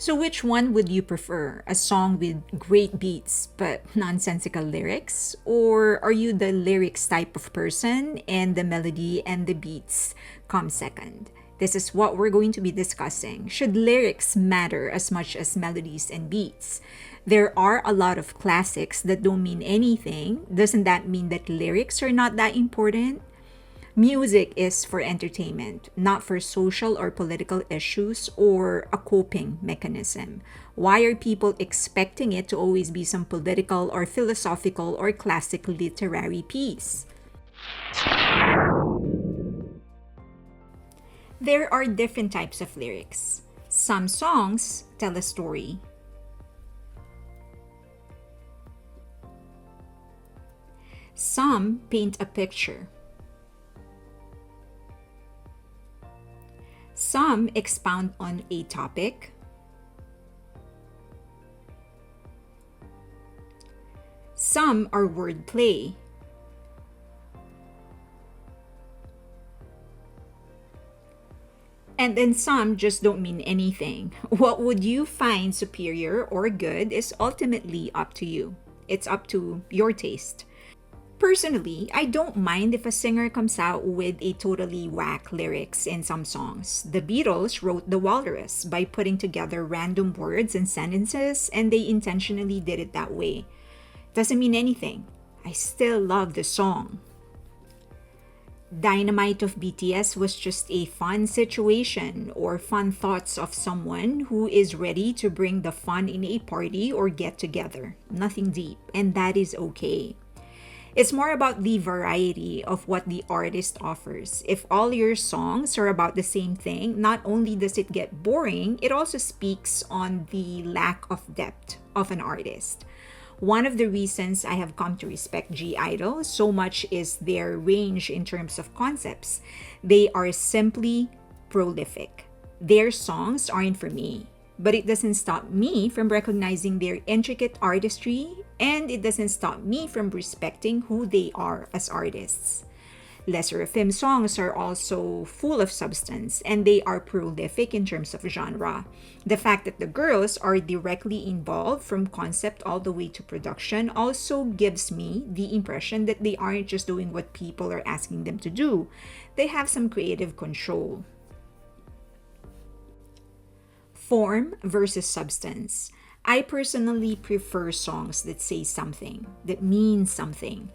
So, which one would you prefer? A song with great beats but nonsensical lyrics? Or are you the lyrics type of person and the melody and the beats come second? This is what we're going to be discussing. Should lyrics matter as much as melodies and beats? There are a lot of classics that don't mean anything. Doesn't that mean that lyrics are not that important? Music is for entertainment, not for social or political issues or a coping mechanism. Why are people expecting it to always be some political or philosophical or classic literary piece? There are different types of lyrics. Some songs tell a story. Some paint a picture. Some expound on a topic. Some are wordplay. And then some just don't mean anything. What would you find superior or good is ultimately up to you. It's up to your taste. Personally, I don't mind if a singer comes out with a totally whack lyrics in some songs. The Beatles wrote The Walrus by putting together random words and sentences, and they intentionally did it that way. Doesn't mean anything. I still love the song. Dynamite of BTS was just a fun situation or fun thoughts of someone who is ready to bring the fun in a party or get together. Nothing deep, and that is okay. It's more about the variety of what the artist offers. If all your songs are about the same thing, not only does it get boring, it also speaks on the lack of depth of an artist. One of the reasons I have come to respect G Idol so much is their range in terms of concepts. They are simply prolific. Their songs aren't for me, but it doesn't stop me from recognizing their intricate artistry, and it doesn't stop me from respecting who they are as artists. Les Seraphim songs are also full of substance, and they are prolific in terms of genre. The fact that the girls are directly involved from concept all the way to production also gives me the impression that they aren't just doing what people are asking them to do. They have some creative control. Form versus substance. I personally prefer songs that say something, that mean something.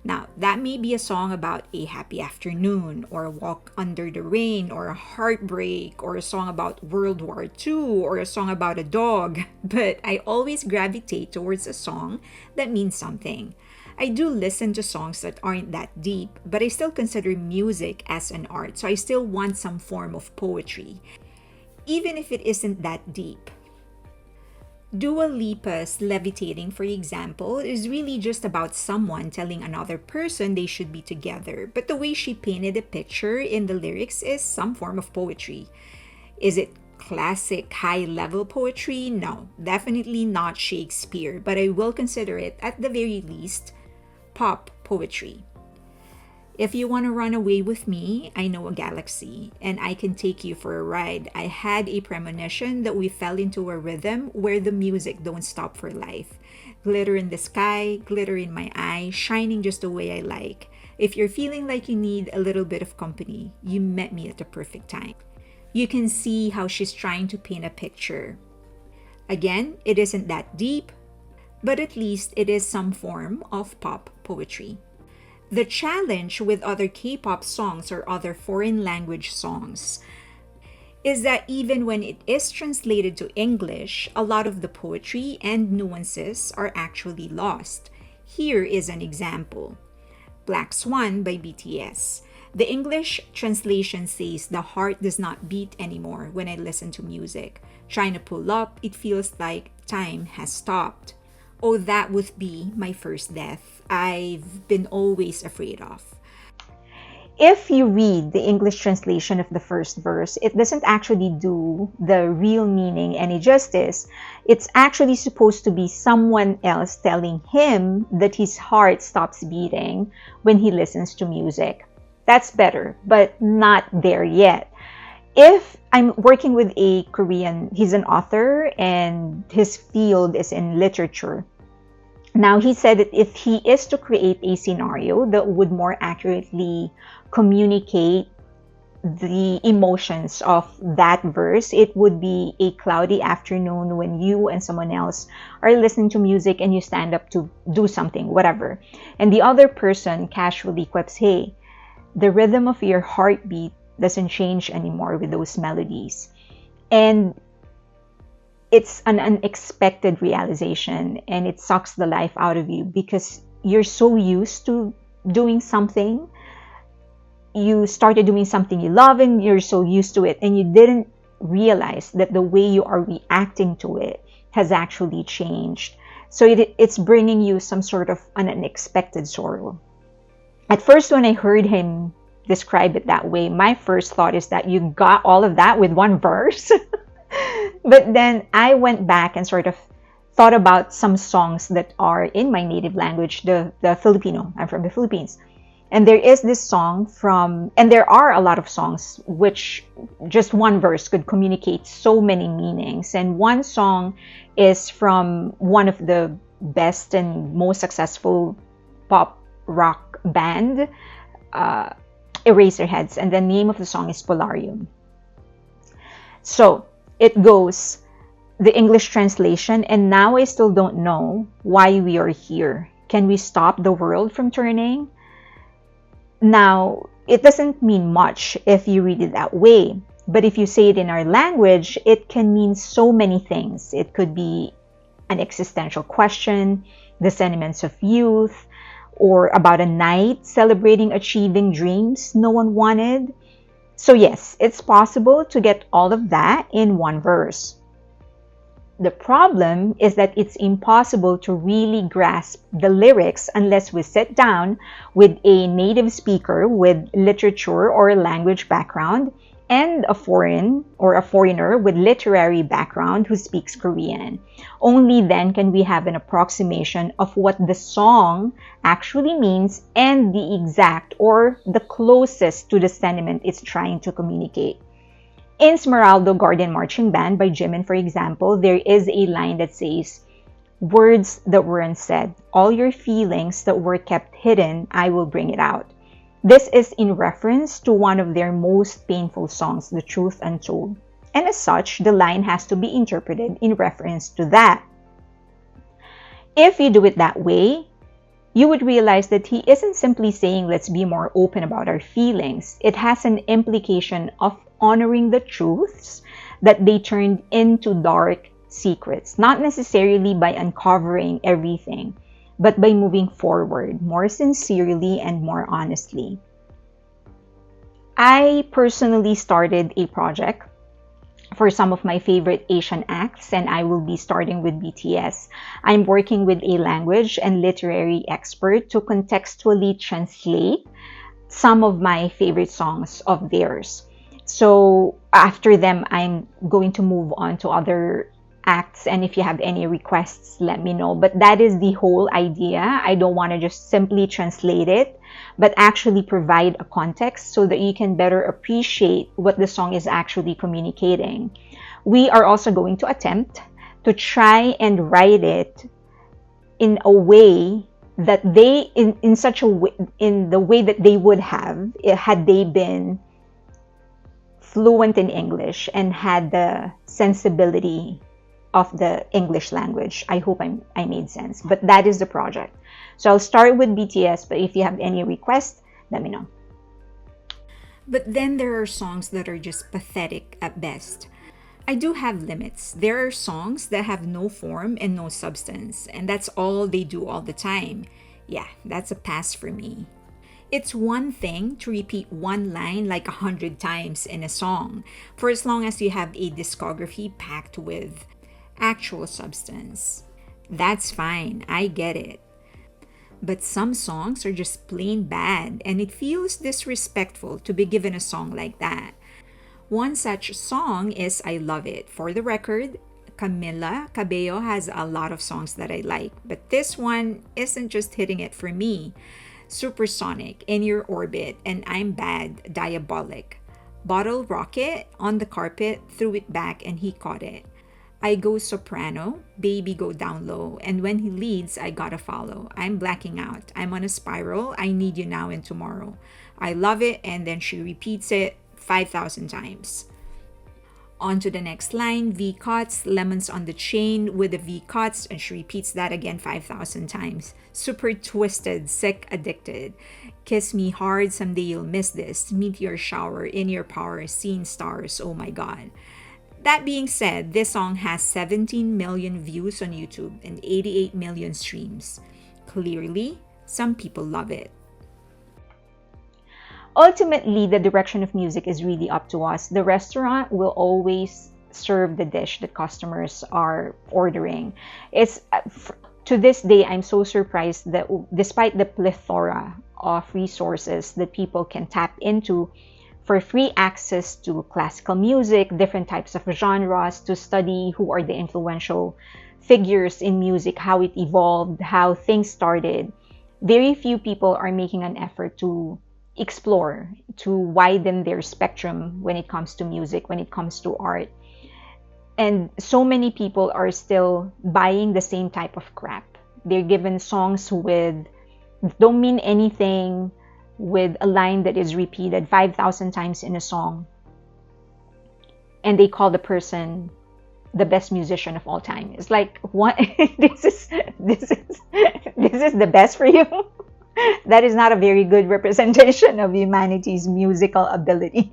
Now, that may be a song about a happy afternoon, or a walk under the rain, or a heartbreak, or a song about World War II, or a song about a dog, but I always gravitate towards a song that means something. I do listen to songs that aren't that deep, but I still consider music as an art, so I still want some form of poetry, even if it isn't that deep. Dua Lipa's Levitating, for example, is really just about someone telling another person they should be together, but the way she painted the picture in the lyrics is some form of poetry. Is it classic high-level poetry? No, definitely not Shakespeare, but I will consider it, at the very least, pop poetry. If you want to run away with me, I know a galaxy, and I can take you for a ride. I had a premonition that we fell into a rhythm where the music don't stop for life. Glitter in the sky, glitter in my eye, shining just the way I like. If you're feeling like you need a little bit of company, you met me at the perfect time. You can see how she's trying to paint a picture. Again, it isn't that deep, but at least it is some form of pop poetry. The challenge with other K-pop songs or other foreign language songs is that even when it is translated to English, a lot of the poetry and nuances are actually lost. Here is an example. Black Swan by BTS. The English translation says the heart does not beat anymore when I listen to music. Trying to pull up, it feels like time has stopped. Oh, that would be my first death. I've been always afraid of. If you read the English translation of the first verse, it doesn't actually do the real meaning any justice. It's actually supposed to be someone else telling him that his heart stops beating when he listens to music. That's better, but not there yet. if I'm working with a Korean, he's an author and his field is in literature. Now, he said that if he is to create a scenario that would more accurately communicate the emotions of that verse, it would be a cloudy afternoon when you and someone else are listening to music and you stand up to do something, whatever. And the other person casually quips, hey, the rhythm of your heartbeat doesn't change anymore with those melodies. And it's an unexpected realization and it sucks the life out of you because you're so used to doing something. You started doing something you love and you're so used to it, and you didn't realize that the way you are reacting to it has actually changed. So it's bringing you some sort of an unexpected sorrow. At first, when I heard him describe it that way, my first thought is that you got all of that with one verse. But then I went back and sort of thought about some songs that are in my native language, the Filipino. I'm from the Philippines. And there is this song and there are a lot of songs which just one verse could communicate so many meanings. And one song is from one of the best and most successful pop rock band, Eraserheads. And the name of the song is Polarium. So it goes, the English translation, and now I still don't know why we are here. Can we stop the world from turning? Now, it doesn't mean much if you read it that way, but if you say it in our language, it can mean so many things. It could be an existential question, the sentiments of youth, or about a night celebrating achieving dreams no one wanted. So yes, it's possible to get all of that in one verse. The problem is that it's impossible to really grasp the lyrics unless we sit down with a native speaker with literature or language background and a foreigner with literary background who speaks Korean. Only then can we have an approximation of what the song actually means and the exact or the closest to the sentiment it's trying to communicate. In Smeraldo Garden Marching Band by Jimin, for example, there is a line that says, words that weren't said, all your feelings that were kept hidden, I will bring it out. This is in reference to one of their most painful songs, The Truth Untold. And as such, the line has to be interpreted in reference to that. If you do it that way, you would realize that he isn't simply saying let's be more open about our feelings. It has an implication of honoring the truths that they turned into dark secrets, not necessarily by uncovering everything, but by moving forward more sincerely and more honestly. I personally started a project for some of my favorite Asian acts, and I will be starting with BTS. I'm working with a language and literary expert to contextually translate some of my favorite songs of theirs. So after them, I'm going to move on to other acts, and if you have any requests, let me know. But that is the whole idea. I don't want to just simply translate it, but actually provide a context so that you can better appreciate what the song is actually communicating. We are also going to attempt to try and write it in a way that they, in such a way, in the way that they would have had they been fluent in English and had the sensibility of the English language. I hope I made sense, but that is the project. So I'll start with BTS, but if you have any requests, let me know. But then there are songs that are just pathetic at best. I do have limits. There are songs that have no form and no substance, and that's all they do all the time. Yeah, that's a pass for me. It's one thing to repeat one line like 100 times in a song, for as long as you have a discography packed with actual substance. That's fine, I get it. But some songs are just plain bad, and it feels disrespectful to be given a song like that. One such song is I Love It. For the record, Camila Cabello has a lot of songs that I like, but this one isn't just hitting it for me. Supersonic, In Your Orbit, and I'm Bad, Diabolic. Bottle rocket on the carpet, threw it back, and he caught it. I go soprano, baby go down low, and when he leads, I gotta follow. I'm blacking out. I'm on a spiral. I need you now and tomorrow. I love it, and then she repeats it 5,000 times. On to the next line, V cuts, lemons on the chain with the V cuts, and she repeats that again 5,000 times. Super twisted, sick, addicted. Kiss me hard, someday you'll miss this. Meteor shower, in your power, seeing stars, oh my god. That being said, this song has 17 million views on YouTube and 88 million streams. Clearly, some people love it. Ultimately, the direction of music is really up to us. The restaurant will always serve the dish that customers are ordering. It's to this day, I'm so surprised that despite the plethora of resources that people can tap into for free access to classical music, different types of genres, to study who are the influential figures in music, how it evolved, how things started, very few people are making an effort to explore, to widen their spectrum when it comes to music, when it comes to art. And so many people are still buying the same type of crap. They're given songs with don't mean anything, with a line that is repeated 5,000 times in a song, and they call the person the best musician of all time. It's like, what? this is the best for you. That is not a very good representation of humanity's musical ability.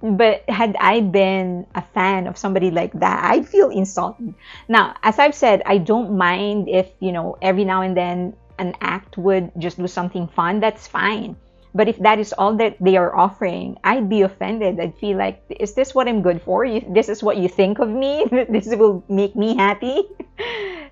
But had I been a fan of somebody like that, I'd feel insulted. Now, as I've said, I don't mind if, every now and then an act would just do something fun. That's fine. But if that is all that they are offering, I'd be offended. I'd feel like, is this what I'm good for? This is what you think of me? This will make me happy?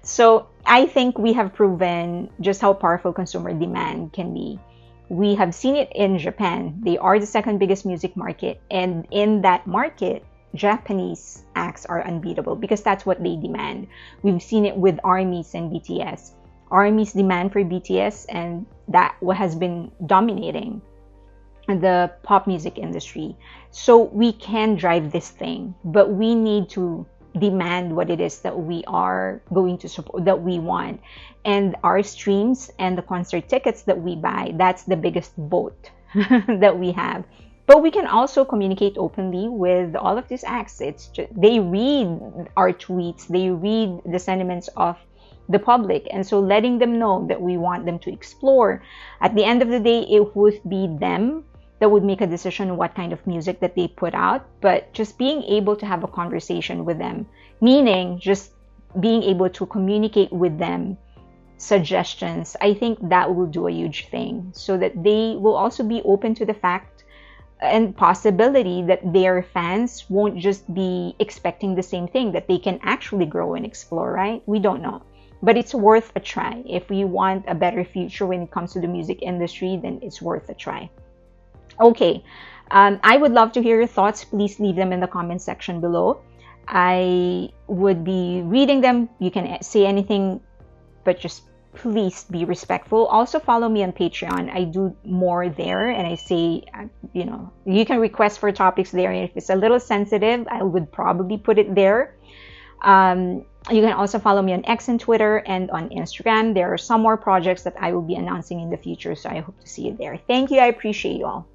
So I think we have proven just how powerful consumer demand can be. We have seen it in Japan. They are the second biggest music market. And in that market, Japanese acts are unbeatable because that's what they demand. We've seen it with ARMYs and BTS. ARMY's demand for BTS, and that has been dominating the pop music industry. So we can drive this thing, but we need to demand what it is that we are going to support, that we want. And our streams and the concert tickets that we buy, that's the biggest vote that we have. But we can also communicate openly with all of these acts. They read our tweets, they read the sentiments of the public, and so letting them know that we want them to explore. At the end of the day, it would be them that would make a decision on what kind of music that they put out, but just being able to have a conversation with them, meaning just being able to communicate with them suggestions, I think that will do a huge thing, so that they will also be open to the fact and possibility that their fans won't just be expecting the same thing, that they can actually grow and explore, right? We don't know. But it's worth a try. If we want a better future when it comes to the music industry, then it's worth a try. Okay, I would love to hear your thoughts. Please leave them in the comment section below. I would be reading them. You can say anything, but just please be respectful. Also follow me on Patreon. I do more there, and I say, you can request for topics there. And if it's a little sensitive, I would probably put it there. You can also follow me on X and Twitter and on Instagram. There are some more projects that I will be announcing in the future, so I hope to see you there. Thank you. I appreciate you all.